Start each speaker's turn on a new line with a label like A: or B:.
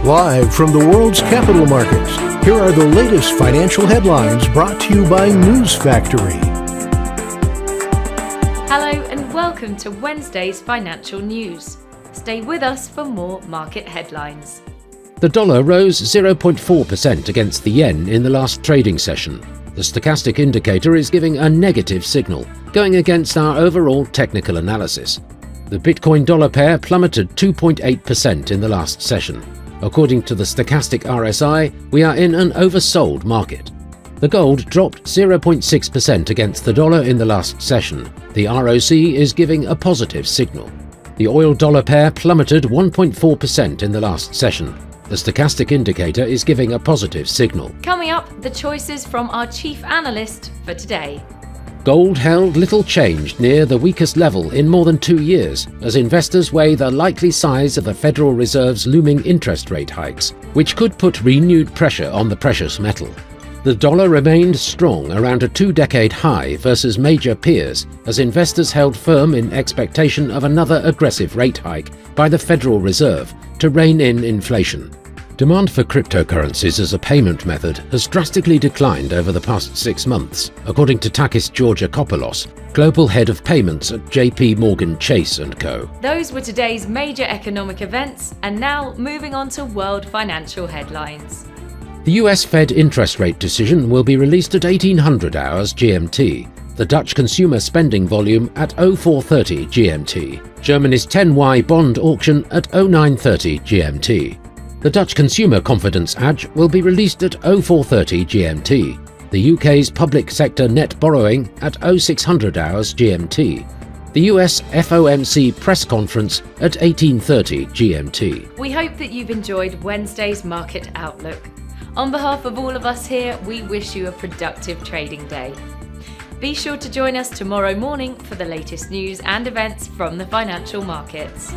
A: Live from the world's capital markets, here are the latest financial headlines brought to you by News Factory.
B: Hello and welcome to Wednesday's financial news. Stay with us for more market headlines.
C: The dollar rose 0.4% against the yen in the last trading session. The stochastic indicator is giving a negative signal, going against our overall technical analysis. The Bitcoin dollar pair plummeted 2.8% in the last session. According to the stochastic RSI, we are in an oversold market. The gold dropped 0.6% against the dollar in the last session. The ROC is giving a positive signal. The oil dollar pair plummeted 1.4% in the last session. The stochastic indicator is giving a positive signal.
B: Coming up, the choices from our chief analyst for today.
C: Gold held little change near the weakest level in more than 2 years as investors weigh the likely size of the Federal Reserve's looming interest rate hikes, which could put renewed pressure on the precious metal. The dollar remained strong around a 2-decade high versus major peers as investors held firm in expectation of another aggressive rate hike by the Federal Reserve to rein in inflation. Demand for cryptocurrencies as a payment method has drastically declined over the past 6 months, according to Takis Georgakopoulos, Global Head of Payments at JP Morgan Chase & Co.
B: Those were today's major economic events, and now moving on to world financial headlines.
C: The US Fed interest rate decision will be released at 1800 hours GMT, the Dutch consumer spending volume at 0430 GMT, Germany's 10Y bond auction at 0930 GMT. The Dutch Consumer Confidence Edge will be released at 0430 GMT, the UK's public sector net borrowing at 0600 hours GMT, the US FOMC press conference at 1830 GMT.
B: We hope that you've enjoyed Wednesday's market outlook. On behalf of all of us here, we wish you a productive trading day. Be sure to join us tomorrow morning for the latest news and events from the financial markets.